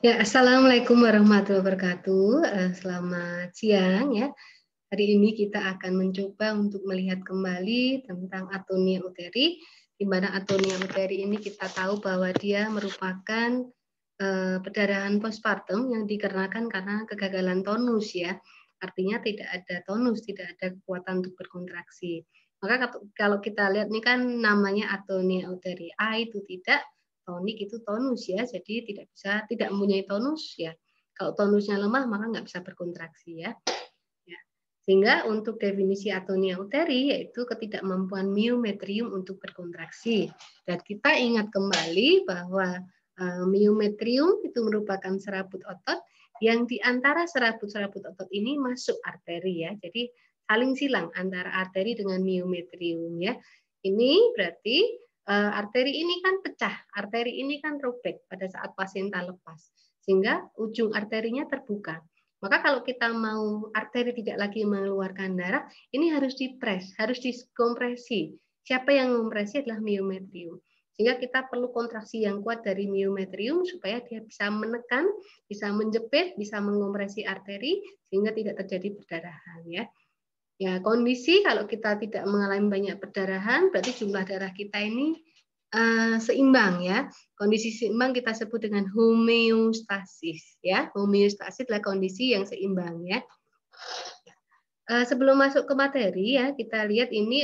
Ya, Assalamualaikum warahmatullahi wabarakatuh. Selamat siang ya. Hari ini kita akan mencoba untuk melihat kembali tentang atonia uteri, di mana atonia uteri ini kita tahu bahwa dia merupakan perdarahan postpartum yang dikarenakan karena kegagalan tonus ya. Artinya tidak ada tonus, tidak ada kekuatan untuk berkontraksi. Maka kalau kita lihat ini kan namanya atonia uteri. A itu tidak, tonik itu tonus ya, jadi tidak mempunyai tonus ya. Kalau tonusnya lemah maka nggak bisa berkontraksi ya. Sehingga untuk definisi atonia uteri yaitu ketidakmampuan miometrium untuk berkontraksi. Dan kita ingat kembali bahwa miometrium itu merupakan serabut otot yang di antara serabut-serabut otot ini masuk arteri ya. Jadi saling silang antara arteri dengan miometrium ya. Ini berarti arteri ini kan pecah, arteri ini kan robek pada saat pasien lepas. Sehingga ujung arterinya terbuka. Maka kalau kita mau arteri tidak lagi mengeluarkan darah, ini harus dipres, harus dikompresi. Siapa yang mempresi adalah miometrium. Sehingga kita perlu kontraksi yang kuat dari miometrium supaya dia bisa menekan, bisa menjepit, bisa mengompresi arteri sehingga tidak terjadi perdarahan ya. Ya, kondisi kalau kita tidak mengalami banyak perdarahan berarti jumlah darah kita ini seimbang ya. Kondisi seimbang kita sebut dengan homeostasis ya. Homeostasis adalah kondisi yang seimbang ya. Sebelum masuk ke materi ya, kita lihat ini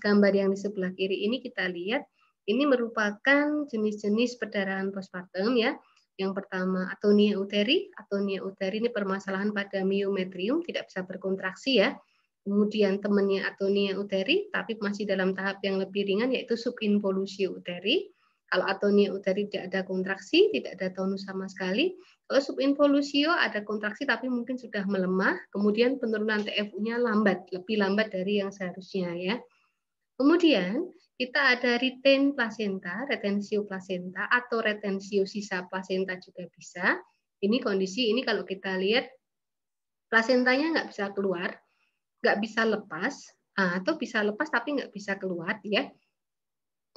gambar yang di sebelah kiri ini kita lihat ini merupakan jenis-jenis perdarahan postpartum ya. Yang pertama atonia uteri. Atonia uteri ini permasalahan pada miometrium, tidak bisa berkontraksi ya. Kemudian temannya atonia uteri, tapi masih dalam tahap yang lebih ringan, yaitu subinvolusio uteri. Kalau atonia uteri tidak ada kontraksi, tidak ada tonus sama sekali. Kalau subinvolusio ada kontraksi, tapi mungkin sudah melemah. Kemudian penurunan TFU-nya lambat, lebih lambat dari yang seharusnya ya. Kemudian kita ada retain placenta, retensio placenta, atau retensio sisa placenta juga bisa. Ini kondisi ini kalau kita lihat placentanya nggak bisa keluar, nggak bisa lepas, atau bisa lepas tapi nggak bisa keluar ya,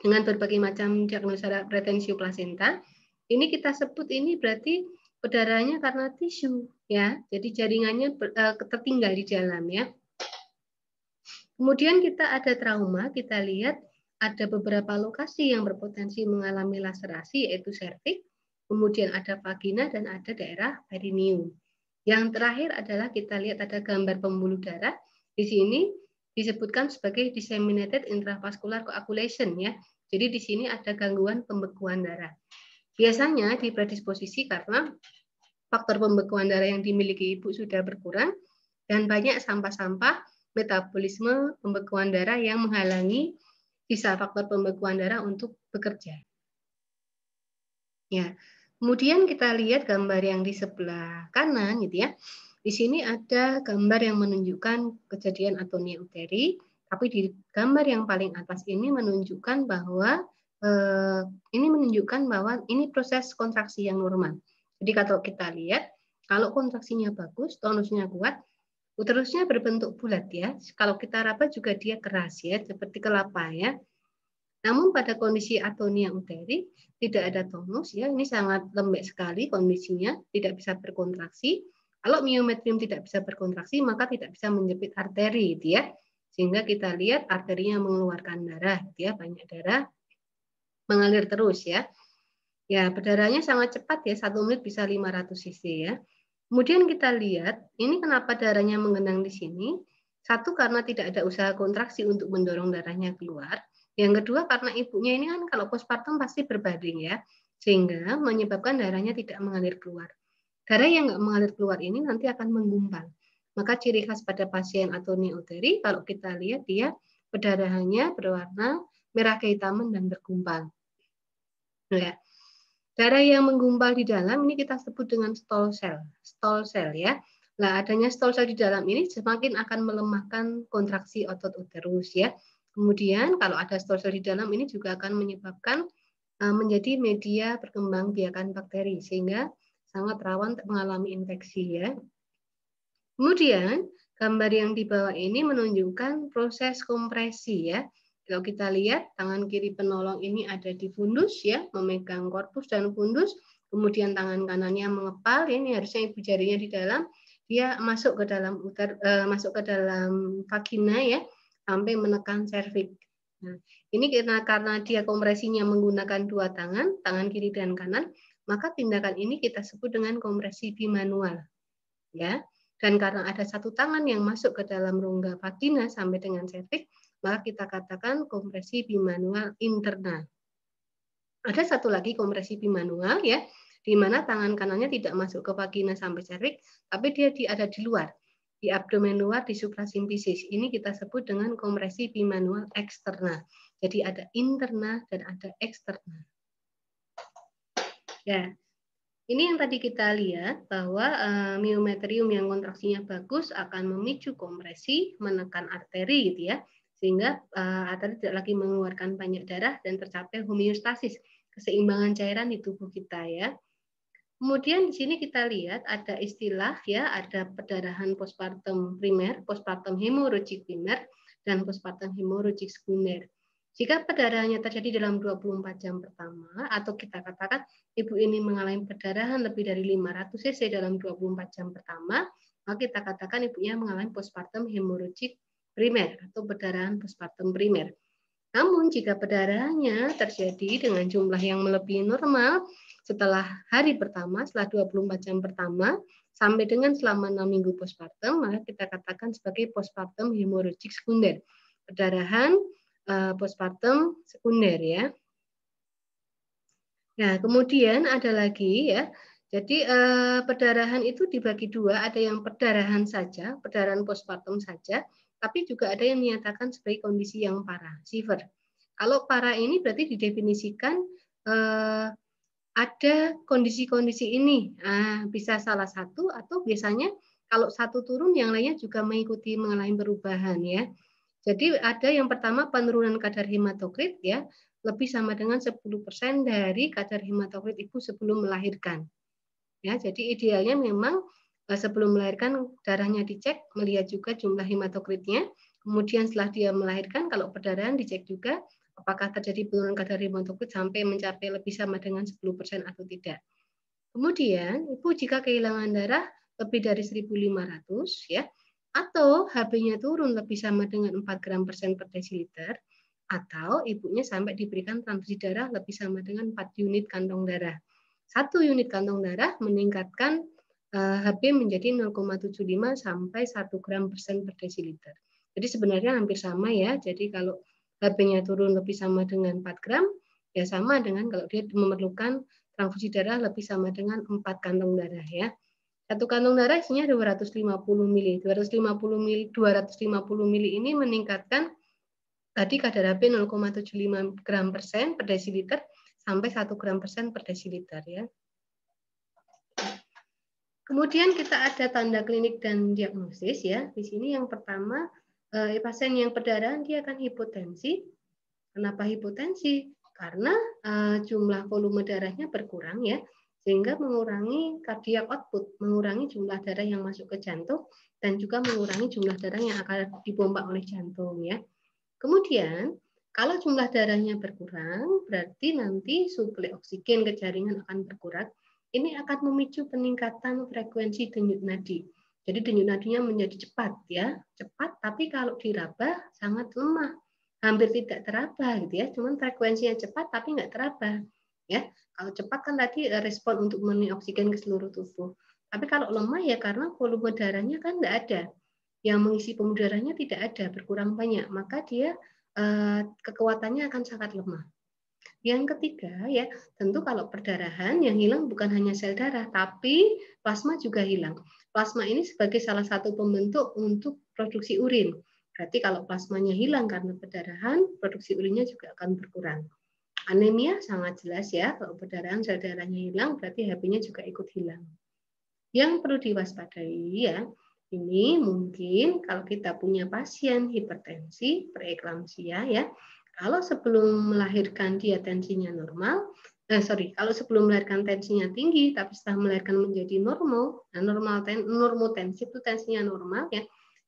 dengan berbagai macam diagnosa retensio placenta. Ini kita sebut ini berarti perdarahannya karena tisu ya, jadi jaringannya tertinggal di dalam ya. Kemudian kita ada trauma, kita lihat ada beberapa lokasi yang berpotensi mengalami laserasi yaitu serviks, kemudian ada vagina dan ada daerah perineum. Yang terakhir adalah kita lihat ada gambar pembuluh darah. Di sini disebutkan sebagai disseminated intravascular coagulation ya. Jadi di sini ada gangguan pembekuan darah. Biasanya dipredisposisi karena faktor pembekuan darah yang dimiliki ibu sudah berkurang dan banyak sampah-sampah metabolisme pembekuan darah yang menghalangi sisa faktor pembekuan darah untuk bekerja. Ya. Kemudian kita lihat gambar yang di sebelah kanan gitu ya. Di sini ada gambar yang menunjukkan kejadian atonia uteri, tapi di gambar yang paling atas ini menunjukkan bahwa ini proses kontraksi yang normal. Jadi kalau kita lihat, kalau kontraksinya bagus, tonusnya kuat, uterusnya berbentuk bulat ya. Kalau kita raba juga dia keras ya, seperti kelapa ya. Namun pada kondisi atonia uteri tidak ada tonus ya, ini sangat lembek sekali kondisinya, tidak bisa berkontraksi. Kalau miometrium tidak bisa berkontraksi maka tidak bisa menjepit arteri gitu ya. Sehingga kita lihat arterinya mengeluarkan darah gitu ya, banyak darah mengalir terus ya. Ya, perdarahannya sangat cepat ya, 1 menit bisa 500 cc ya. Kemudian kita lihat, ini kenapa darahnya menggenang di sini? Satu, karena tidak ada usaha kontraksi untuk mendorong darahnya keluar. Yang kedua, karena ibunya ini kan kalau postpartum pasti berbaring ya, sehingga menyebabkan darahnya tidak mengalir keluar. Darah yang nggak mengalir keluar ini nanti akan menggumpal. Maka ciri khas pada pasien atonia uteri, kalau kita lihat dia perdarahannya berwarna merah kehitaman dan bergumpal. Ya. Darah yang menggumpal di dalam ini kita sebut dengan stall cell ya. Nah, adanya stall cell di dalam ini semakin akan melemahkan kontraksi otot uterus ya. Kemudian kalau ada stall cell di dalam ini juga akan menyebabkan menjadi media perkembangbiakan bakteri sehingga sangat rawan mengalami infeksi ya. Kemudian gambar yang di bawah ini menunjukkan proses kompresi ya. Kalau kita lihat tangan kiri penolong ini ada di fundus ya, memegang korpus dan fundus, kemudian tangan kanannya mengepal, ini harusnya ibu jarinya di dalam, dia masuk ke dalam masuk ke dalam vagina ya, sampai menekan serviks. Nah, ini karena dia kompresinya menggunakan dua tangan, tangan kiri dan kanan, maka tindakan ini kita sebut dengan kompresi bimanual. Ya. Dan karena ada satu tangan yang masuk ke dalam rongga vagina sampai dengan serviks, maka kita katakan kompresi bimanual internal. Ada satu lagi kompresi bimanual ya, di mana tangan kanannya tidak masuk ke vagina sampai serviks, tapi dia ada di luar, di abdomen luar, di suprasimfisis. Ini kita sebut dengan kompresi bimanual eksternal. Jadi ada internal dan ada eksternal. Ya, ini yang tadi kita lihat bahwa myometrium yang kontraksinya bagus akan memicu kompresi, menekan arteri gitu ya, sehingga arteri tidak lagi mengeluarkan banyak darah dan tercapai homeostasis, keseimbangan cairan di tubuh kita ya. Kemudian di sini kita lihat ada istilah ya, ada perdarahan postpartum primer, postpartum hemorrhagic primer, dan postpartum hemorrhagic sekunder. Jika perdarahannya terjadi dalam 24 jam pertama, atau kita katakan ibu ini mengalami perdarahan lebih dari 500 cc dalam 24 jam pertama, maka kita katakan ibunya mengalami postpartum hemorrhagic primer atau perdarahan postpartum primer. Namun jika perdarahannya terjadi dengan jumlah yang melebihi normal setelah hari pertama, setelah 24 jam pertama, sampai dengan selama 6 minggu postpartum, maka kita katakan sebagai postpartum hemorrhagic sekunder. Perdarahan postpartum sekunder ya. Nah, kemudian ada lagi ya. Jadi perdarahan itu dibagi dua, ada yang perdarahan saja, perdarahan postpartum saja, tapi juga ada yang menyatakan sebagai kondisi yang parah, severe. Kalau parah ini berarti didefinisikan ada kondisi-kondisi ini, bisa salah satu atau biasanya kalau satu turun yang lainnya juga mengikuti mengalami perubahan ya. Jadi ada yang pertama penurunan kadar hematokrit ya, lebih sama dengan 10% dari kadar hematokrit ibu sebelum melahirkan. Ya, jadi idealnya memang sebelum melahirkan darahnya dicek, melihat juga jumlah hematokritnya. Kemudian setelah dia melahirkan, kalau perdarahan dicek juga apakah terjadi penurunan kadar hematokrit sampai mencapai lebih sama dengan 10% atau tidak. Kemudian ibu jika kehilangan darah lebih dari 1.500 ya, atau HB-nya turun lebih sama dengan 4 gram persen per desiliter, atau ibunya sampai diberikan transfusi darah lebih sama dengan 4 unit kantong darah. 1 unit kantong darah meningkatkan HB menjadi 0,75 sampai 1 gram persen per desiliter. Jadi sebenarnya hampir sama ya. Jadi kalau HB-nya turun lebih sama dengan 4 gram, ya sama dengan kalau dia memerlukan transfusi darah lebih sama dengan 4 kantong darah ya. Satu kantong darah isinya 250 mili. 250 mili ini meningkatkan tadi kadar HB 0,75 gram persen per desiliter sampai 1 gram persen per desiliter ya. Kemudian kita ada tanda klinik dan diagnosis ya. Di sini yang pertama pasien yang perdarahan dia akan hipotensi. Kenapa hipotensi? Karena jumlah volume darahnya berkurang ya, sehingga mengurangi cardiac output, mengurangi jumlah darah yang masuk ke jantung dan juga mengurangi jumlah darah yang akan dipompa oleh jantung ya. Kemudian kalau jumlah darahnya berkurang, berarti nanti suplai oksigen ke jaringan akan berkurang. Ini akan memicu peningkatan frekuensi denyut nadi. Jadi denyut nadinya menjadi cepat ya, cepat tapi kalau diraba sangat lemah, hampir tidak teraba gitu ya. Cuman frekuensinya cepat tapi nggak teraba ya. Kalau cepat kan tadi respon untuk memenuhi oksigen ke seluruh tubuh. Tapi kalau lemah ya karena volume darahnya kan nggak ada, yang mengisi pembuluh darahnya tidak ada, berkurang banyak, maka dia kekuatannya akan sangat lemah. Yang ketiga ya, tentu kalau perdarahan yang hilang bukan hanya sel darah, tapi plasma juga hilang. Plasma ini sebagai salah satu pembentuk untuk produksi urin. Berarti kalau plasmanya hilang karena perdarahan, produksi urinnya juga akan berkurang. Anemia sangat jelas ya, kalau perdarahan sel darahnya hilang, berarti HB-nya juga ikut hilang. Yang perlu diwaspadai ya, ini mungkin kalau kita punya pasien hipertensi, preeklamsia ya, kalau sebelum melahirkan dia tensinya normal, kalau sebelum melahirkan tensinya tinggi, tapi setelah melahirkan menjadi normal, normotensi itu tensinya normal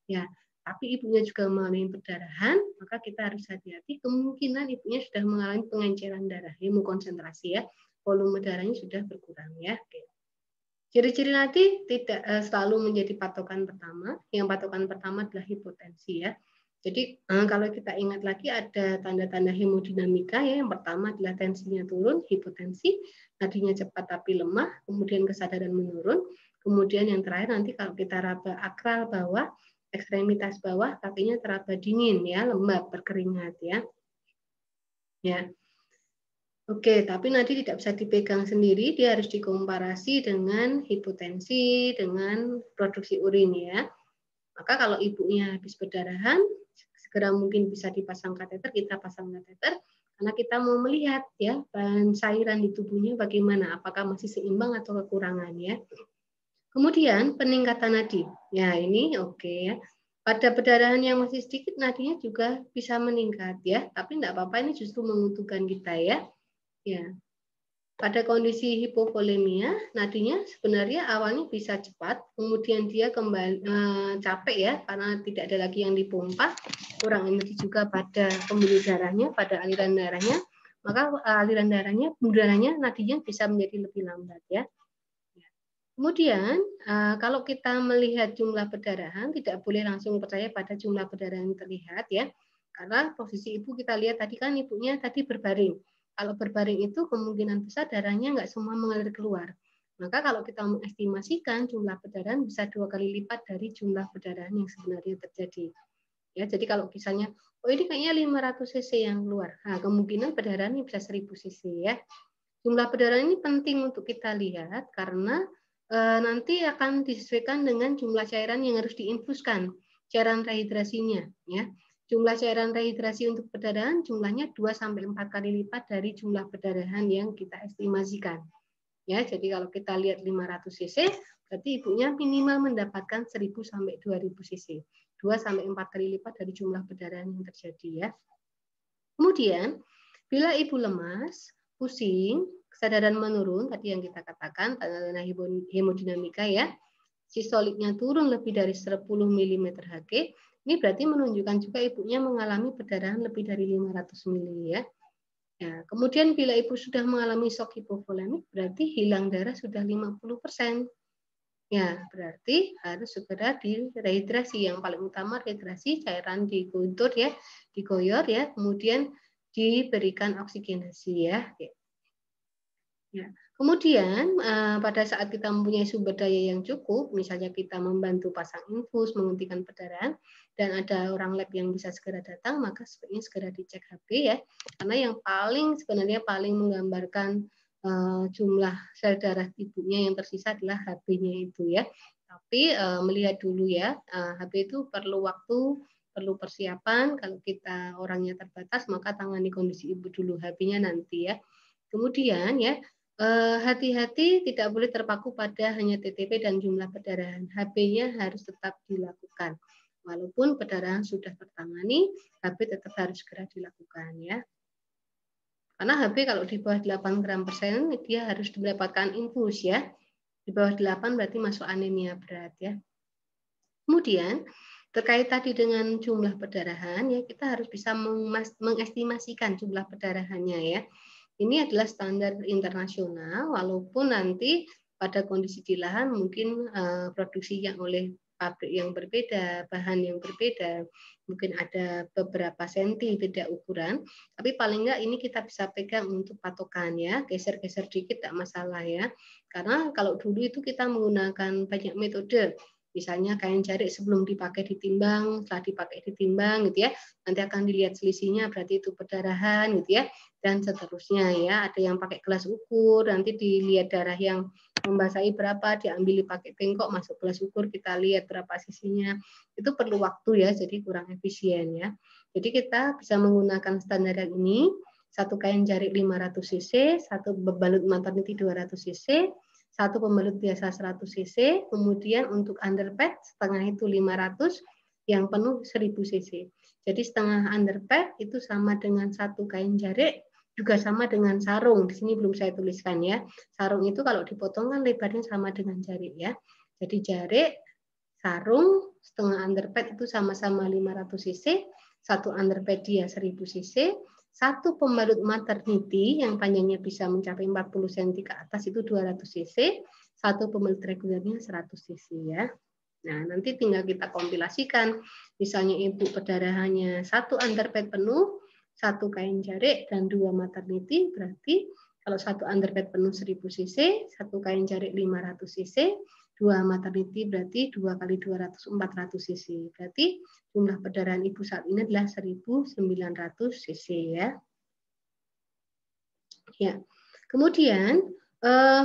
ya, tapi ibunya juga mengalami perdarahan, maka kita harus hati-hati, kemungkinan ibunya sudah mengalami pengenceran darah, hemokonsentrasi ya, volume darahnya sudah berkurang ya. Oke. Ciri-ciri nanti tidak selalu menjadi patokan pertama. Yang patokan pertama adalah hipotensi ya. Jadi kalau kita ingat lagi ada tanda-tanda hemodinamika ya. Yang pertama adalah tensinya turun, hipotensi, nadinya cepat tapi lemah, kemudian kesadaran menurun. Kemudian yang terakhir nanti kalau kita raba akral bawah, ekstremitas bawah, kakinya teraba dingin ya, lembab, berkeringat ya. Ya. Oke, tapi nanti tidak bisa dipegang sendiri, dia harus dikomparasi dengan hipotensi, dengan produksi urin ya. Maka kalau ibunya habis berdarahan, segera mungkin bisa dipasang kateter, kita pasang kateter, karena kita mau melihat ya bahan cairan di tubuhnya bagaimana, apakah masih seimbang atau kekurangan ya. Kemudian peningkatan nadi, ya ini oke ya. Pada perdarahan yang masih sedikit nadinya juga bisa meningkat ya, tapi tidak apa-apa, ini justru menguntungkan kita ya. Ya, pada kondisi hipovolemia, nadinya sebenarnya awalnya bisa cepat, kemudian dia kembali capek ya, karena tidak ada lagi yang dipompa, kurang energi juga pada pembuluh darahnya, pada aliran darahnya, maka aliran darahnya, nadinya bisa menjadi lebih lambat ya. Kemudian kalau kita melihat jumlah perdarahan, tidak boleh langsung percaya pada jumlah perdarahan yang terlihat ya, karena posisi ibu kita lihat tadi kan ibunya tadi berbaring. Kalau berbaring itu kemungkinan besar darahnya nggak semua mengalir keluar. Maka kalau kita mengestimasikan jumlah perdarahan bisa 2 kali lipat dari jumlah perdarahan yang sebenarnya terjadi. Ya, jadi kalau misalnya, oh ini kayaknya 500 cc yang keluar, nah, kemungkinan perdarahannya bisa 1000 cc ya. Jumlah perdarahan ini penting untuk kita lihat karena nanti akan disesuaikan dengan jumlah cairan yang harus diinfuskan, cairan rehidrasinya ya. Jumlah cairan rehidrasi untuk perdarahan jumlahnya 2-4 kali lipat dari jumlah perdarahan yang kita estimasikan. Ya, jadi kalau kita lihat 500 cc, berarti ibunya minimal mendapatkan 1000 sampai 2000 cc. 2-4 kali lipat dari jumlah perdarahan yang terjadi ya. Kemudian, bila ibu lemas, pusing, kesadaran menurun, tadi yang kita katakan, tanda-tanda hemodinamika ya, sistoliknya turun lebih dari 10 mm Hg, ini berarti menunjukkan juga ibunya mengalami perdarahan lebih dari 500 mili ya. Ya, kemudian bila ibu sudah mengalami shock hipovolemik, berarti hilang darah sudah 50%. Ya, berarti harus segera direhidrasi. Yang paling utama rehidrasi, cairan diguntur ya, digoyor ya, kemudian diberikan oksigenasi ya. Ya. Kemudian pada saat kita mempunyai sumber daya yang cukup, misalnya kita membantu pasang infus, menghentikan perdarahan, dan ada orang lab yang bisa segera datang, maka sebaiknya segera dicek HB ya, karena yang sebenarnya paling menggambarkan jumlah sel darah ibunya yang tersisa adalah HB-nya itu ya. Tapi melihat dulu ya, HB itu perlu waktu, perlu persiapan. Kalau kita orangnya terbatas, maka tangani kondisi ibu dulu, HB-nya nanti ya. Kemudian ya, hati-hati tidak boleh terpaku pada hanya TTP dan jumlah perdarahan. HB-nya harus tetap dilakukan. Walaupun perdarahan sudah tertangani, HB tetap harus segera dilakukan ya. Karena HB kalau di bawah 8 gram per sen, dia harus mendapatkan infus ya. Di bawah 8 berarti masuk anemia berat ya. Kemudian terkait tadi dengan jumlah perdarahan ya, kita harus bisa mengestimasikan jumlah perdarahannya ya. Ini adalah standar internasional, walaupun nanti pada kondisi di lahan mungkin produksi yang oleh pabrik yang berbeda, bahan yang berbeda, mungkin ada beberapa senti beda ukuran, tapi paling enggak ini kita bisa pegang untuk patokan ya, geser-geser dikit tidak masalah ya. Karena kalau dulu itu kita menggunakan banyak metode, misalnya kain jarik sebelum dipakai ditimbang, setelah dipakai ditimbang gitu ya, nanti akan dilihat selisihnya berarti itu perdarahan gitu ya, dan seterusnya ya. Ada yang pakai gelas ukur, nanti dilihat darah yang membasahi berapa, diambil pakai bengkok masuk gelas ukur, kita lihat berapa sisinya. Itu perlu waktu ya, jadi kurang efisien ya. Jadi kita bisa menggunakan standar yang ini, satu kain jarik 500 cc, satu bebalut maternity 200 cc, satu pembalut biasa 100 cc, kemudian untuk underpad setengah itu 500, yang penuh 1000 cc. Jadi setengah underpad itu sama dengan satu kain jarik, juga sama dengan sarung. Di sini belum saya tuliskan ya. Sarung itu kalau dipotong kan lebarnya sama dengan jarik ya. Jadi jarik, sarung, setengah underpad itu sama-sama 500 cc, satu underpad dia 1000 cc, satu pembalut maternity yang panjangnya bisa mencapai 40 cm ke atas itu 200 cc, satu pembalut regulernya 100 cc ya. Nah, nanti tinggal kita kompilasikan. Misalnya ibu perdarahannya 1 underpad penuh, 1 kain jarik, dan 2 maternity, berarti kalau 1 underpad penuh 1000 cc, 1 kain jarik 500 cc, 2 maternity berarti 2 kali 200, 400 cc. Berarti jumlah perdarahan ibu saat ini adalah 1900 cc ya. Ya. Kemudian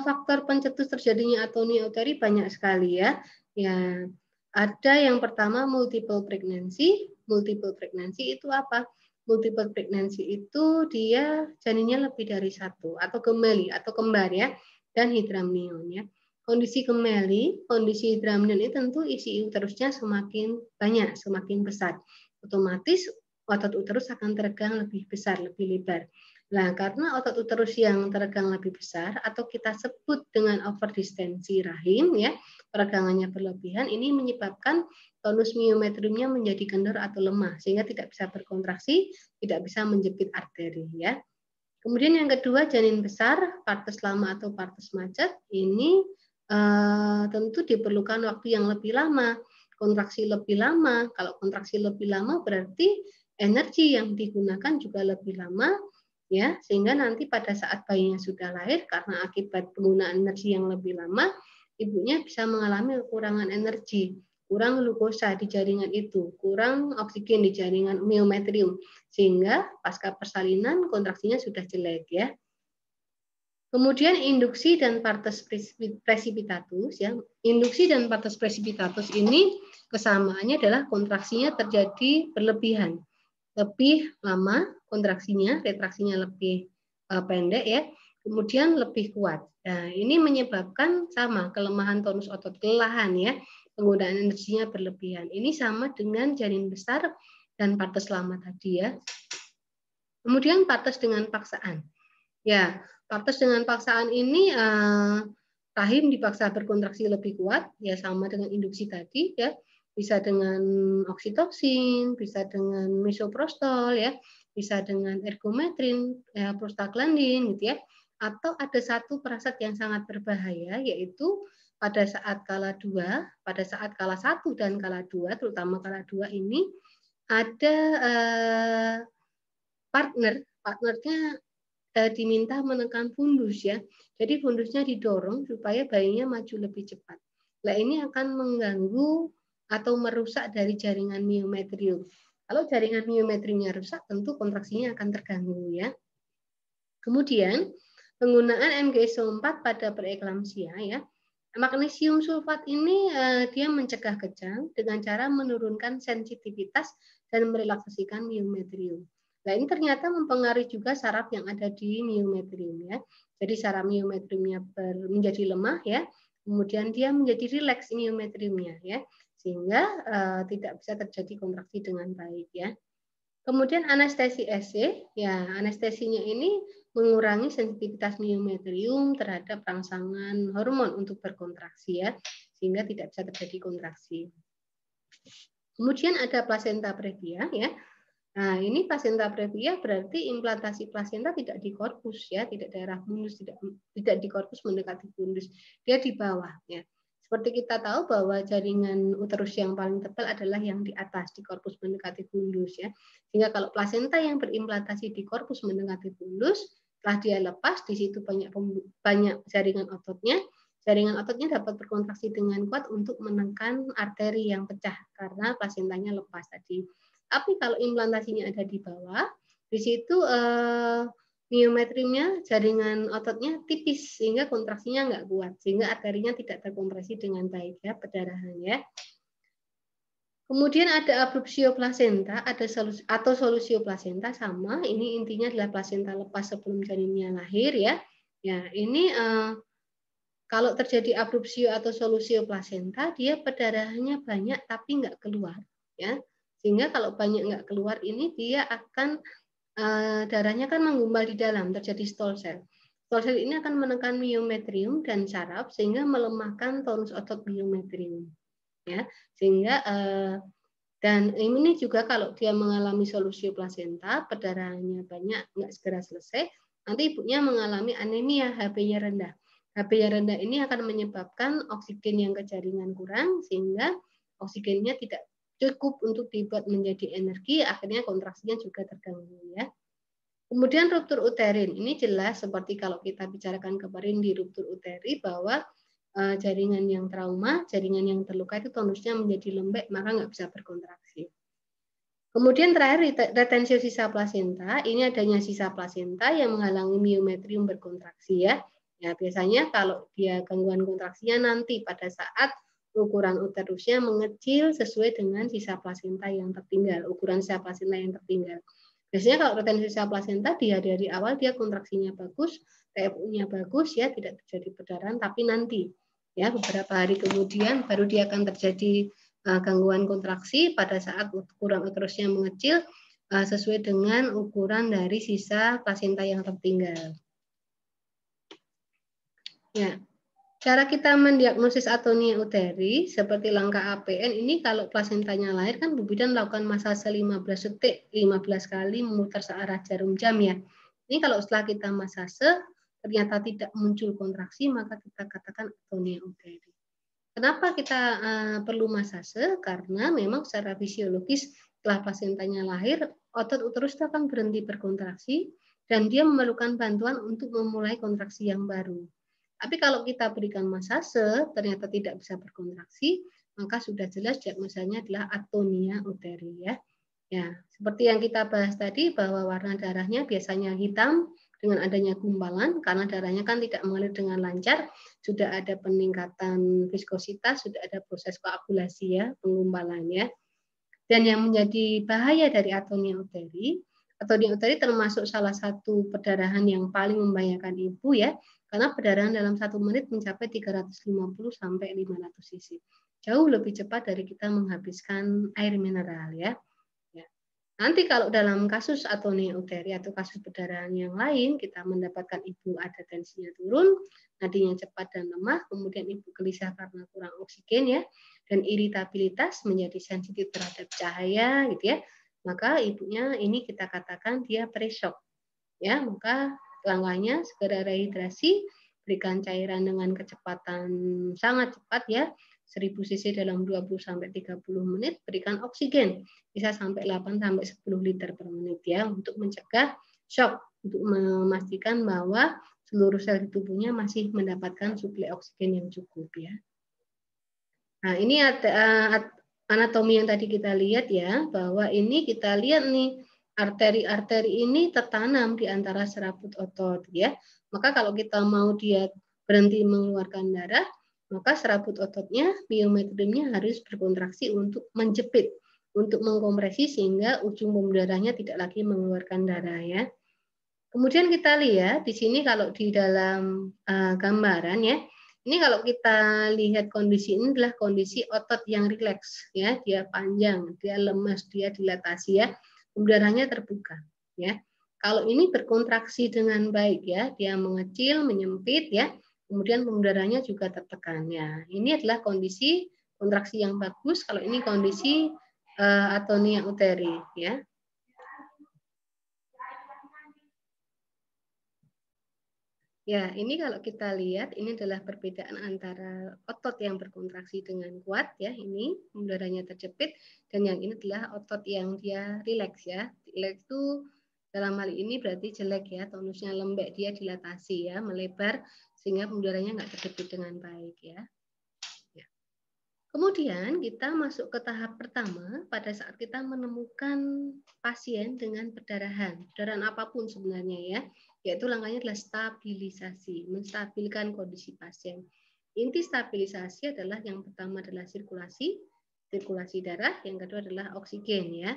faktor pencetus terjadinya atonia uteri banyak sekali ya. Ya, ada yang pertama multiple pregnancy. Multiple pregnancy itu apa? Multiple pregnancy itu dia janinnya lebih dari satu atau gemeli atau kembar ya, dan hidramnion ya. Kondisi gemeli, kondisi hidramnion ini tentu isi uterusnya semakin banyak, semakin besar. Otomatis otot uterus akan teregang lebih besar, lebih lebar. Nah, karena otot uterus yang teregang lebih besar atau kita sebut dengan overdistensi rahim ya, peregangannya berlebihan, ini menyebabkan tonus miometriumnya menjadi kendor atau lemah sehingga tidak bisa berkontraksi, tidak bisa menjepit arteri ya. Kemudian yang kedua, janin besar, partes lama atau partes macet, ini tentu diperlukan waktu yang lebih lama, kontraksi lebih lama. Kalau kontraksi lebih lama berarti energi yang digunakan juga lebih lama ya, sehingga nanti pada saat bayinya sudah lahir karena akibat penggunaan energi yang lebih lama, ibunya bisa mengalami kekurangan energi, kurang glukosa di jaringan itu, kurang oksigen di jaringan miometrium, sehingga pasca persalinan kontraksinya sudah jelek ya. Kemudian induksi dan partes precipitatus ya. Induksi dan partes precipitatus ini kesamaannya adalah kontraksinya terjadi berlebihan. Lebih lama kontraksinya, retraksinya lebih pendek ya. Kemudian lebih kuat. Nah, ini menyebabkan sama kelemahan tonus otot, kelelahan ya. Penggunaan energinya berlebihan. Ini sama dengan janin besar dan partes lama tadi ya. Kemudian partes dengan paksaan. Ya, partes dengan paksaan ini rahim dipaksa berkontraksi lebih kuat, ya sama dengan induksi tadi ya, bisa dengan oksitoksin, bisa dengan misoprostol ya, bisa dengan ergometrin, ya, prostaglandin gitu ya. Atau ada satu perasat yang sangat berbahaya yaitu pada saat kala 2, pada saat kala 1 dan kala 2, terutama kala 2 ini ada partnernya diminta menekan fundus ya. Jadi fundusnya didorong supaya bayinya maju lebih cepat. Nah, ini akan mengganggu atau merusak dari jaringan miometrium. Kalau jaringan miometriumnya rusak, tentu kontraksinya akan terganggu ya. Kemudian penggunaan MgSO4 pada preeklamsia ya. Magnesium sulfat ini dia mencegah kejang dengan cara menurunkan sensitivitas dan merelaksasikan miometrium. Nah, ini ternyata mempengaruhi juga saraf yang ada di miometrium ya. Jadi saraf miometriumnya menjadi lemah ya. Kemudian dia menjadi rileks miometriumnya ya. Sehingga tidak bisa terjadi kontraksi dengan baik ya. Kemudian anestesi SC, ya anestesinya ini mengurangi sensitivitas miometrium terhadap rangsangan hormon untuk berkontraksi ya, sehingga tidak bisa terjadi kontraksi. Kemudian ada plasenta previa ya. Nah, ini plasenta previa berarti implantasi plasenta tidak di korpus ya, tidak daerah fundus, tidak di korpus mendekati fundus, dia di bawah ya. Seperti kita tahu bahwa jaringan uterus yang paling tebal adalah yang di atas, di korpus mendekati fundus ya. Sehingga kalau plasenta yang berimplantasi di korpus mendekati fundus, setelah dia lepas, di situ banyak jaringan ototnya dapat berkontraksi dengan kuat untuk menekan arteri yang pecah karena plasentanya lepas tadi. Tapi kalau implantasinya ada di bawah, di situ miometriumnya, jaringan ototnya tipis sehingga kontraksinya nggak kuat, sehingga arterinya tidak terkompresi dengan baik ya, perdarahan ya. Kemudian ada abrupsio plasenta, atau solusio plasenta sama. Ini intinya adalah plasenta lepas sebelum janinnya lahir ya. Ya, ini kalau terjadi abrupsio atau solusio plasenta, dia perdarahannya banyak tapi nggak keluar ya. Sehingga kalau banyak nggak keluar ini dia akan darahnya kan menggumpal di dalam, terjadi stall cell. Stall cell ini akan menekan miometrium dan saraf sehingga melemahkan tonus otot miometrium. Ya, sehingga Dan ini juga kalau dia mengalami solusio plasenta, perdarahannya banyak, nggak segera selesai, nanti ibunya mengalami anemia, HB-nya rendah. HB-nya rendah ini akan menyebabkan oksigen yang ke jaringan kurang, sehingga oksigennya tidak cukup untuk dibuat menjadi energi, akhirnya kontraksinya juga terganggu ya. Kemudian ruptur uterin, ini jelas seperti kalau kita bicarakan kemarin di ruptur uteri bahwa jaringan yang trauma, jaringan yang terluka itu tonusnya menjadi lembek, maka nggak bisa berkontraksi. Kemudian terakhir retensio sisa plasenta, ini adanya sisa plasenta yang menghalangi miometrium berkontraksi ya. Ya biasanya kalau dia gangguan kontraksinya nanti pada saat ukuran uterusnya mengecil sesuai dengan sisa plasenta yang tertinggal, ukuran sisa plasenta yang tertinggal. Biasanya kalau retensi sisa plasenta di hari-hari awal dia kontraksinya bagus, TFU-nya bagus ya, tidak terjadi perdarahan, tapi nanti ya beberapa hari kemudian baru dia akan terjadi gangguan kontraksi pada saat ukuran uterusnya mengecil sesuai dengan ukuran dari sisa plasenta yang tertinggal. Ya, cara kita mendiagnosis atonia uteri seperti langkah APN ini kalau plasentanya lahir kan Bu Bidan melakukan masase 15 detik 15 kali memutar searah jarum jam ya. Ini kalau setelah kita masase ternyata tidak muncul kontraksi maka kita katakan atonia uteri. Kenapa kita perlu masase? Karena memang secara fisiologis setelah plasentanya lahir, otot uterus itu akan berhenti berkontraksi dan dia memerlukan bantuan untuk memulai kontraksi yang baru. Tapi kalau kita berikan masase, ternyata tidak bisa berkontraksi, maka sudah jelas diagnosanya adalah atonia uteri ya. Ya, seperti yang kita bahas tadi bahwa warna darahnya biasanya hitam dengan adanya gumpalan karena darahnya kan tidak mengalir dengan lancar, sudah ada peningkatan viskositas, sudah ada proses koagulasi ya, penggumpalan ya. Dan yang menjadi bahaya dari atonia uteri termasuk salah satu perdarahan yang paling membahayakan ibu ya, karena perdarahan dalam 1 menit mencapai 350 sampai 500 cc. Jauh lebih cepat dari kita menghabiskan air mineral ya. Nanti kalau dalam kasus atonia uteri atau kasus perdarahan yang lain, kita mendapatkan ibu ada tensinya turun, nadinya cepat dan lemah, kemudian ibu gelisah karena kurang oksigen ya, dan iritabilitas menjadi sensitif terhadap cahaya gitu ya, maka ibunya ini kita katakan dia pre-shock. Ya, maka langkahnya segera rehidrasi, berikan cairan dengan kecepatan sangat cepat ya, 1000 cc dalam 20 sampai 30 menit, berikan oksigen bisa sampai 8 sampai 10 liter per menit ya untuk mencegah shock, untuk memastikan bahwa seluruh sel di tubuhnya masih mendapatkan suplai oksigen yang cukup ya. Nah, ini anatomi yang tadi kita lihat ya, bahwa ini kita lihat nih arteri-arteri ini tertanam di antara serabut otot ya. Maka kalau kita mau dia berhenti mengeluarkan darah, maka serabut ototnya, miometriumnya harus berkontraksi untuk menjepit, untuk mengkompresi sehingga ujung pembuluh darahnya tidak lagi mengeluarkan darah ya. Kemudian kita lihat di sini kalau di dalam gambaran ya, ini kalau kita lihat kondisi ini adalah kondisi otot yang rileks ya, dia panjang, dia lemas, dia dilatasi ya, pembuluh darahnya terbuka ya. Kalau ini berkontraksi dengan baik ya, dia mengecil, menyempit ya, kemudian pembuluh darahnya juga tertekan ya. Ini adalah kondisi kontraksi yang bagus. Kalau ini kondisi atonia uteri ya. Ya, ini kalau kita lihat, ini adalah perbedaan antara otot yang berkontraksi dengan kuat, ya, ini pembuluh darahnya terjepit, dan yang ini adalah otot yang dia rileks, ya. Rileks itu dalam hal ini berarti jelek, ya, tonusnya lembek, dia dilatasi, ya, melebar, sehingga pembuluh darahnya nggak terjepit dengan baik, ya. Kemudian kita masuk ke tahap pertama pada saat kita menemukan pasien dengan perdarahan apapun sebenarnya ya, yaitu langkahnya adalah stabilisasi, menstabilkan kondisi pasien. Inti stabilisasi adalah yang pertama adalah sirkulasi darah, yang kedua adalah oksigen ya.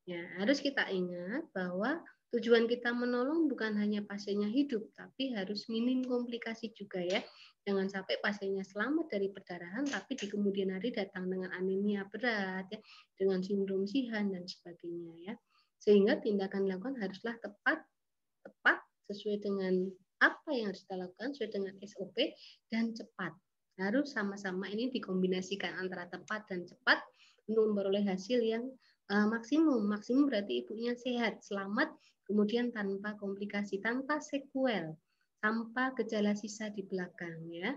Ya, harus kita ingat bahwa tujuan kita menolong bukan hanya pasiennya hidup, tapi harus minim komplikasi juga ya. Jangan sampai pasiennya selamat dari perdarahan, tapi di kemudian hari datang dengan anemia berat, ya, dengan sindrom Sheehan dan sebagainya, ya. Sehingga tindakan dilakukan haruslah tepat sesuai dengan apa yang harus kita lakukan, sesuai dengan SOP dan cepat. Harus sama-sama ini dikombinasikan antara tepat dan cepat untuk memperoleh hasil yang maksimum. Maksimum berarti ibunya sehat, selamat, kemudian tanpa komplikasi, tanpa sekuel, tanpa gejala sisa di belakang ya.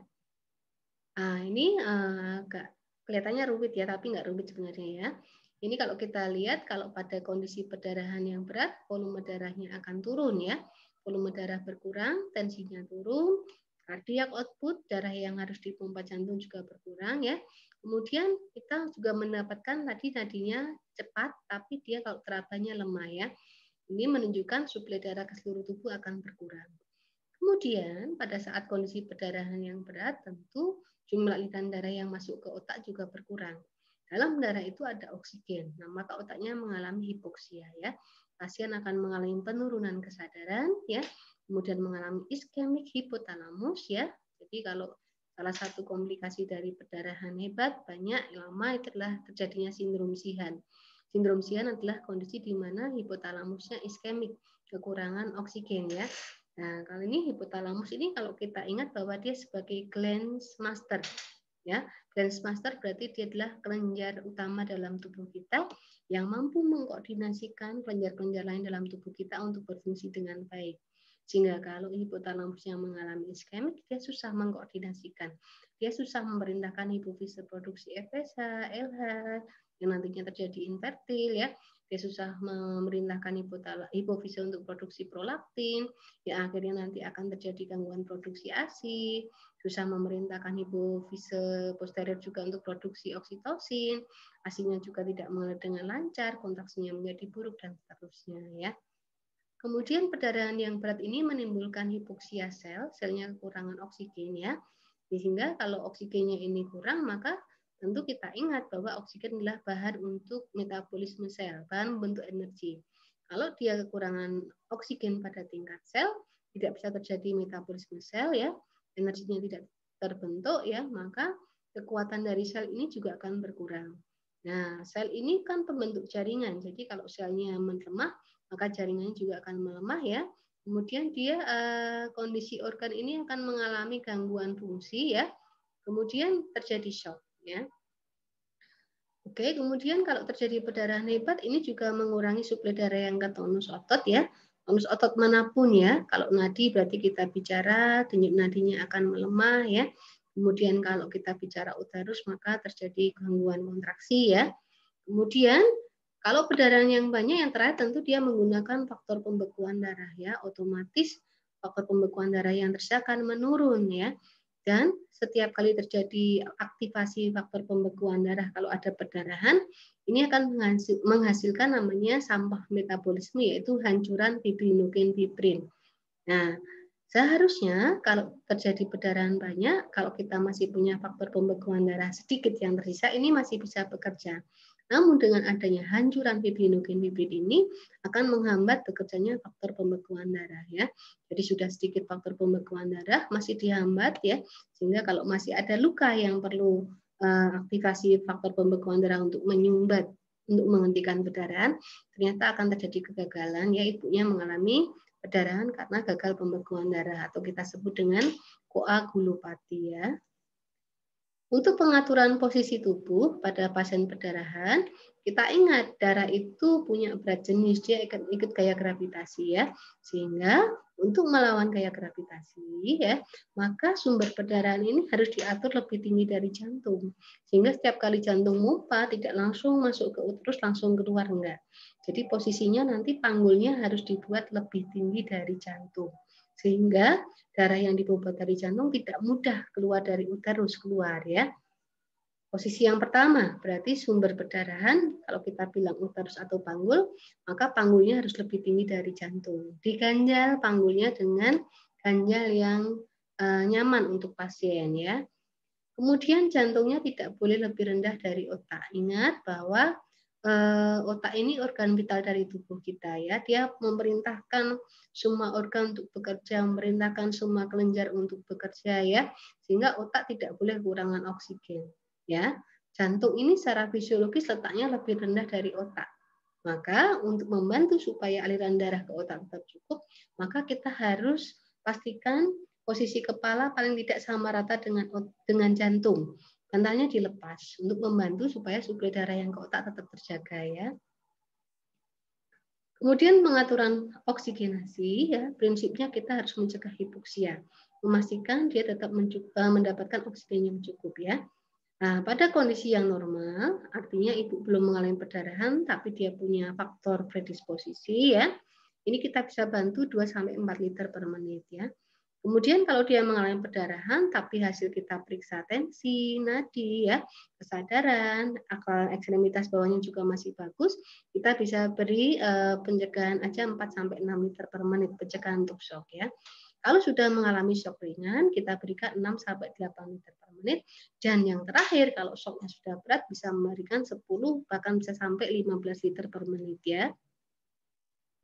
Nah, ini agak kelihatannya rumit ya, tapi nggak rumit sebenarnya ya. Ini kalau kita lihat, kalau pada kondisi perdarahan yang berat, volume darahnya akan turun ya. Volume darah berkurang, tensinya turun, cardiac output, darah yang harus dipompa jantung juga berkurang ya. Kemudian kita juga mendapatkan tadi nadinya cepat, tapi dia kalau terapannya lemah ya. Ini menunjukkan suplai darah ke seluruh tubuh akan berkurang. Kemudian pada saat kondisi perdarahan yang berat, tentu jumlah aliran darah yang masuk ke otak juga berkurang. Dalam darah itu ada oksigen, nah maka otaknya mengalami hipoksia ya. Pasien akan mengalami penurunan kesadaran ya, kemudian mengalami iskemik hipotalamus ya. Jadi kalau salah satu komplikasi dari perdarahan hebat banyak lama itu adalah terjadinya sindrom Sheehan. Sindrom Sheehan adalah kondisi di mana hipotalamusnya iskemik, kekurangan oksigen ya. Nah, kali ini hipotalamus ini kalau kita ingat bahwa dia sebagai gland master ya. Gland master berarti dia adalah kelenjar utama dalam tubuh kita yang mampu mengkoordinasikan kelenjar-kelenjar lain dalam tubuh kita untuk berfungsi dengan baik. Sehingga kalau hipotalamusnya mengalami iskemik, dia susah mengkoordinasikan. Dia susah memerintahkan hipofise produksi FSH, LH, yang nantinya terjadi infertil ya. Dia susah memerintahkan hipofise untuk produksi prolaktin, yang akhirnya nanti akan terjadi gangguan produksi ASI, susah memerintahkan hipofise posterior juga untuk produksi oksitosin, ASInya juga tidak mengalir dengan lancar, kontraksinya menjadi buruk dan seterusnya ya. Kemudian perdarahan yang berat ini menimbulkan hipoksia sel, selnya kekurangan oksigen ya. Sehingga kalau oksigennya ini kurang, maka tentu kita ingat bahwa oksigen adalah bahan untuk metabolisme sel, bahan bentuk energi. Kalau dia kekurangan oksigen pada tingkat sel, tidak bisa terjadi metabolisme sel ya, energinya tidak terbentuk ya, maka kekuatan dari sel ini juga akan berkurang. Nah, sel ini kan pembentuk jaringan. Jadi kalau selnya melemah, maka jaringannya juga akan melemah ya. Kemudian dia kondisi organ ini akan mengalami gangguan fungsi ya. Kemudian terjadi shock ya. Oke, kemudian kalau terjadi perdarahan hebat ini juga mengurangi suplai darah yang ke tonus otot ya. Tonus otot manapun ya. Kalau nadi berarti kita bicara denyut nadinya akan melemah ya. Kemudian kalau kita bicara uterus maka terjadi gangguan kontraksi ya. Kemudian kalau perdarahan yang banyak yang terakhir tentu dia menggunakan faktor pembekuan darah ya, otomatis faktor pembekuan darah yang tersisa akan menurun ya. Dan setiap kali terjadi aktivasi faktor pembekuan darah kalau ada perdarahan, ini akan menghasilkan namanya sampah metabolisme yaitu hancuran fibrinogen fibrin. Nah, seharusnya kalau terjadi perdarahan banyak, kalau kita masih punya faktor pembekuan darah sedikit yang tersisa, ini masih bisa bekerja. Namun dengan adanya hancuran fibrinogen fibrin ini akan menghambat bekerjanya faktor pembekuan darah ya. Jadi sudah sedikit faktor pembekuan darah masih dihambat ya, sehingga kalau masih ada luka yang perlu aktivasi faktor pembekuan darah untuk menyumbat untuk menghentikan perdarahan, ternyata akan terjadi kegagalan ya, ibunya mengalami perdarahan karena gagal pembekuan darah atau kita sebut dengan koagulopati ya. Untuk pengaturan posisi tubuh pada pasien perdarahan, kita ingat darah itu punya berat jenis, dia ikut gaya gravitasi ya. Sehingga untuk melawan gaya gravitasi ya, maka sumber perdarahan ini harus diatur lebih tinggi dari jantung. Sehingga setiap kali jantung mompa tidak langsung masuk ke uterus langsung keluar enggak. Jadi posisinya nanti panggulnya harus dibuat lebih tinggi dari jantung. Sehingga darah yang dibobot dari jantung tidak mudah keluar dari uterus keluar ya. Posisi yang pertama berarti sumber perdarahan, kalau kita bilang uterus atau panggul, maka panggulnya harus lebih tinggi dari jantung. Diganjal panggulnya dengan ganjal yang nyaman untuk pasien ya. Kemudian jantungnya tidak boleh lebih rendah dari otak. Ingat bahwa otak ini organ vital dari tubuh kita ya. Dia memerintahkan semua organ untuk bekerja, memerintahkan semua kelenjar untuk bekerja ya. Sehingga otak tidak boleh kekurangan oksigen ya. Jantung ini secara fisiologis letaknya lebih rendah dari otak. Maka untuk membantu supaya aliran darah ke otak tetap cukup, maka kita harus pastikan posisi kepala paling tidak sama rata dengan jantung. bantalnya dilepas untuk membantu supaya suplai darah yang ke otak tetap terjaga ya. Kemudian pengaturan oksigenasi, ya prinsipnya kita harus mencegah hipoksia, memastikan dia tetap mendapatkan oksigen yang cukup ya. Nah, pada kondisi yang normal, artinya ibu belum mengalami perdarahan, tapi dia punya faktor predisposisi ya. Ini kita bisa bantu 2-4 liter per menit ya. Kemudian kalau dia mengalami perdarahan, tapi hasil kita periksa tensi, nadi, ya, kesadaran, akal ekstremitas bawahnya juga masih bagus, kita bisa beri pencegahan aja 4-6 liter per menit, pencegahan untuk shock ya. Kalau sudah mengalami shock ringan, kita berikan 6-8 liter per menit. Dan yang terakhir, kalau shocknya sudah berat, bisa memberikan 10, bahkan bisa sampai 15 liter per menit ya.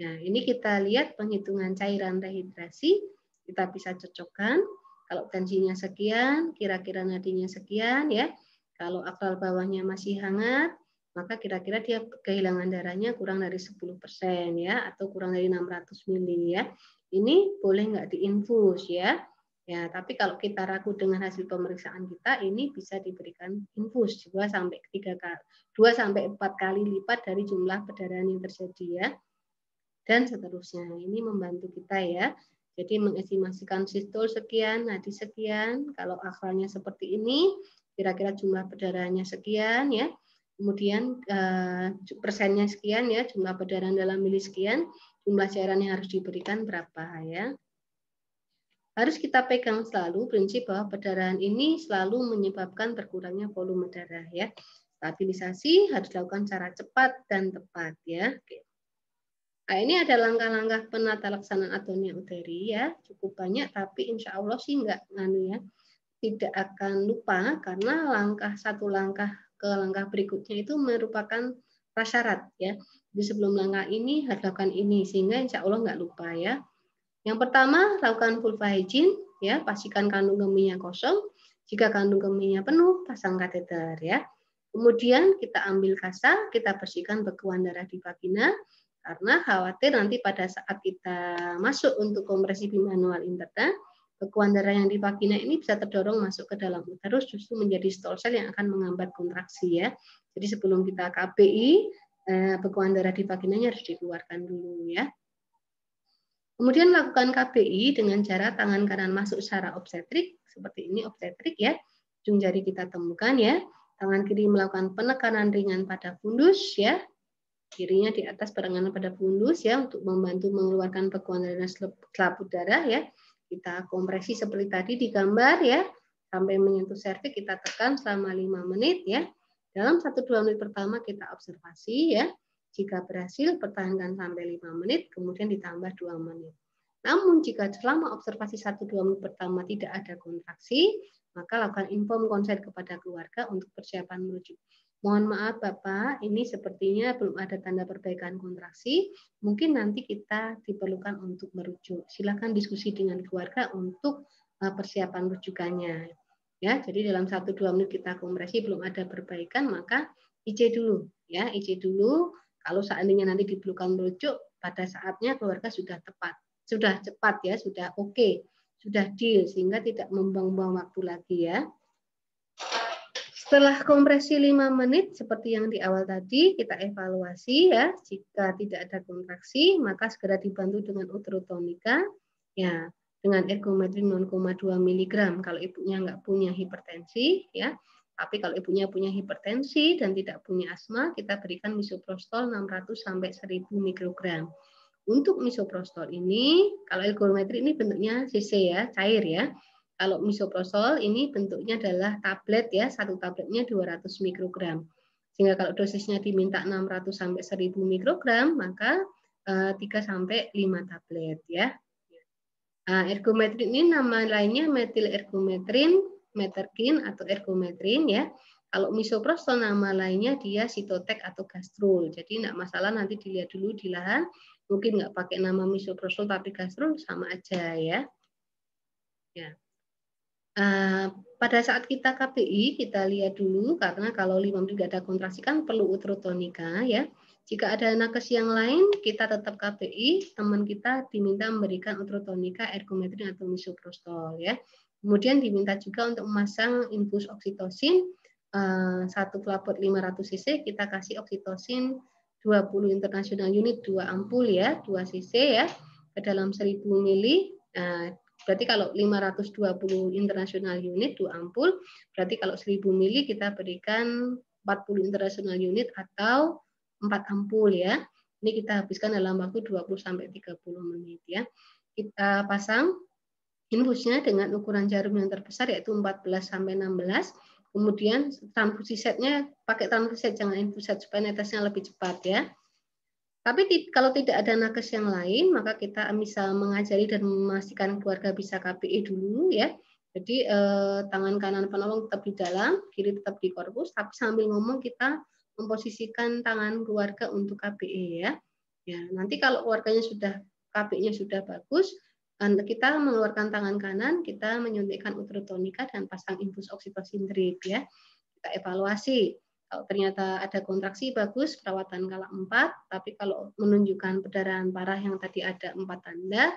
Nah, ini kita lihat penghitungan cairan rehidrasi. Kita bisa cocokkan, kalau tensinya sekian, kira-kira nadinya sekian ya. Kalau akal bawahnya masih hangat, maka kira-kira dia kehilangan darahnya kurang dari 10% ya, atau kurang dari 600 mili ya. Ini boleh nggak diinfus ya. Ya, tapi kalau kita ragu dengan hasil pemeriksaan kita, ini bisa diberikan infus 2-4 kali lipat dari jumlah perdarahan yang terjadi ya. Dan seterusnya. Ini membantu kita ya. Jadi mengestimasikan sistol sekian, nadi sekian. Kalau akalnya seperti ini, kira-kira jumlah perdarahannya sekian ya. Kemudian persennya sekian ya, jumlah perdarahan dalam mili sekian, jumlah cairan yang harus diberikan berapa ya. Harus kita pegang selalu prinsip bahwa perdarahan ini selalu menyebabkan berkurangnya volume darah ya. Stabilisasi harus dilakukan secara cepat dan tepat ya. Oke. Nah, ini ada langkah-langkah penata laksanaan atonia uteri ya, cukup banyak, tapi insya Allah sih enggak tidak akan lupa karena satu langkah ke langkah berikutnya itu merupakan prasyarat ya. Jadi sebelum langkah ini harus lakukan ini sehingga insya Allah enggak lupa ya. Yang pertama lakukan vulva hygiene ya, pastikan kandung kemihnya kosong. Jika kandung kemihnya penuh, pasang kateter ya. Kemudian kita ambil kasa, kita bersihkan bekuan darah di vagina. Karena khawatir nanti pada saat kita masuk untuk kompresi bimanual interna, bekuan darah yang di vagina ini bisa terdorong masuk ke dalam uterus, justru menjadi stall cell yang akan menghambat kontraksi ya. Jadi sebelum kita KBI, bekuan darah di vaginanya harus dikeluarkan dulu ya. Kemudian lakukan KBI dengan cara tangan kanan masuk secara obstetrik, seperti ini obstetrik ya. Ujung jari kita temukan ya. Tangan kiri melakukan penekanan ringan pada fundus ya. Kirinya di atas barengan pada fundus ya untuk membantu mengeluarkan bekuan darah selaput darah ya. Kita kompresi seperti tadi di gambar ya sampai menyentuh serviks, kita tekan selama 5 menit ya. Dalam 1-2 menit pertama kita observasi ya. Jika berhasil pertahankan sampai 5 menit kemudian ditambah 2 menit. Namun jika selama observasi 1-2 menit pertama tidak ada kontraksi, maka lakukan inform konsen kepada keluarga untuk persiapan merujuk. Mohon maaf Bapak, ini sepertinya belum ada tanda perbaikan kontraksi. Mungkin nanti kita diperlukan untuk merujuk. Silakan diskusi dengan keluarga untuk persiapan rujukannya. Ya, jadi dalam 1-2 menit kita kompresi belum ada perbaikan, maka IC dulu. Ya, IC dulu. Kalau seandainya nanti diperlukan merujuk, pada saatnya keluarga sudah tepat, sudah cepat ya, sudah oke, sudah deal sehingga tidak membuang-buang waktu lagi ya. Setelah kompresi 5 menit, seperti yang di awal tadi, kita evaluasi ya. Jika tidak ada kontraksi, maka segera dibantu dengan uterotonika, ya, dengan ergometrin 0,2 mg. Kalau ibunya nggak punya hipertensi, ya. Tapi kalau ibunya punya hipertensi dan tidak punya asma, kita berikan misoprostol 600 sampai 1000 mikrogram. Untuk misoprostol ini, kalau ergometrin ini bentuknya CC ya, cair ya. Kalau misoprostol ini bentuknya adalah tablet ya, satu tabletnya 200 mikrogram. Sehingga kalau dosisnya diminta 600 sampai 1000 mikrogram, maka 3 sampai 5 tablet ya. Nah, ergometrin ini nama lainnya metil ergometrin, meterkin atau ergometrin ya. Kalau misoprostol nama lainnya dia sitotek atau gastrol. Jadi enggak masalah nanti dilihat dulu di lahan, mungkin nggak pakai nama misoprostol tapi gastrol sama aja ya. Ya. Pada saat kita KBI, kita lihat dulu, karena kalau 5 menit tidak ada kontraksi kan perlu uterotonika ya. Jika ada nakes yang lain, kita tetap KBI, teman kita diminta memberikan uterotonika, ergometrin atau misoprostol ya. Kemudian diminta juga untuk memasang infus oksitosin, satu pelapot 500 cc kita kasih oksitosin 20 international unit 2 ampul ya, 2 cc ya ke dalam 1000 mili. Nah, berarti kalau 520 international unit 2 ampul, berarti kalau 1000 mili kita berikan 40 international unit atau 4 ampul ya. Ini kita habiskan dalam waktu 20 sampai 30 menit ya. Kita pasang infusnya dengan ukuran jarum yang terbesar yaitu 14 sampai 16. Kemudian transfusi setnya pakai transfusi set, jangan infus set supaya netesnya lebih cepat ya. Tapi kalau tidak ada nakes yang lain, maka kita bisa mengajari dan memastikan keluarga bisa KBE dulu ya. Jadi tangan kanan penolong tetap di dalam, kiri tetap di korpus, tapi sambil ngomong kita memposisikan tangan keluarga untuk KBE ya. Ya, nanti kalau keluarganya sudah KBE-nya sudah bagus, kita mengeluarkan tangan kanan, kita menyuntikkan uterotonika dan pasang infus oksitosin drip ya. Kita evaluasi. Kalau ternyata ada kontraksi bagus, perawatan kala 4, tapi kalau menunjukkan perdarahan parah yang tadi ada 4 tanda,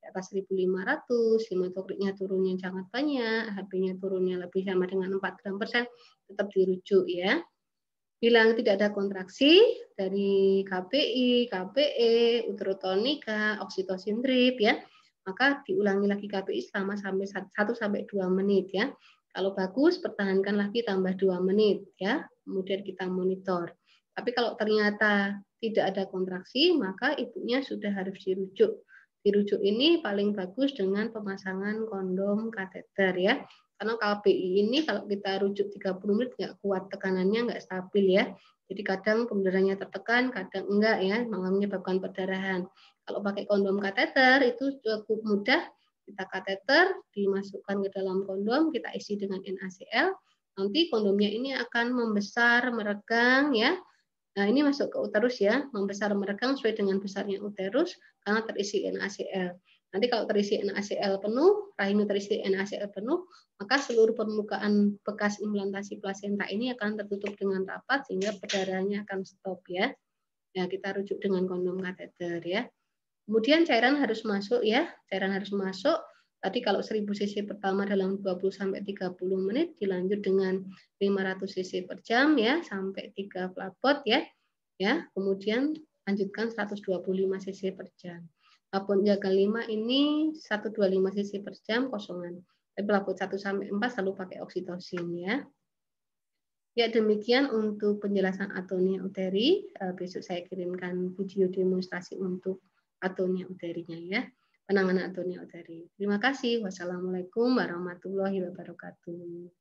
di atas 1.500, hematokritnya turunnya sangat banyak, HB-nya turunnya lebih sama dengan 4 gram per sen, tetap dirujuk ya. Bila tidak ada kontraksi dari KPI, KPE, uterotonika, oksitosin drip ya, maka diulangi lagi KPI selama sampai 1 sampai 2 menit ya. Kalau bagus, pertahankan lagi tambah 2 menit ya. Kemudian kita monitor. Tapi kalau ternyata tidak ada kontraksi, maka ibunya sudah harus dirujuk. Dirujuk ini paling bagus dengan pemasangan kondom kateter ya. Karena KPI ini kalau kita rujuk 30 menit nggak kuat, tekanannya nggak stabil ya. Jadi kadang pembedarannya tertekan, kadang enggak ya, menyebabkan perdarahan. Kalau pakai kondom kateter itu cukup mudah, kita kateter, dimasukkan ke dalam kondom, kita isi dengan NaCl, nanti kondomnya ini akan membesar, meregang ya. Nah, ini masuk ke uterus ya, membesar meregang sesuai dengan besarnya uterus karena terisi NaCl. Nanti kalau terisi NaCl penuh, rahimnya terisi NaCl penuh, maka seluruh permukaan bekas implantasi plasenta ini akan tertutup dengan rapat sehingga perdarahannya akan stop ya. Ya, kita rujuk dengan kondom kateter ya. Kemudian cairan harus masuk ya, cairan harus masuk. Tadi kalau 1000 cc pertama dalam 20 sampai 30 menit, dilanjut dengan 500 cc per jam ya sampai 3 pelapot ya. Ya, kemudian lanjutkan 125 cc per jam. Pelapot jaga 5 ini 125 cc per jam kosongan. Tapi pelapot 1 sampai 4 selalu pakai oksitosin ya. Ya, demikian untuk penjelasan atonia uteri. Besok saya kirimkan video demonstrasi untuk atonia uterinya ya. Penanganan atonia uteri. Terima kasih. Wassalamualaikum warahmatullahi wabarakatuh.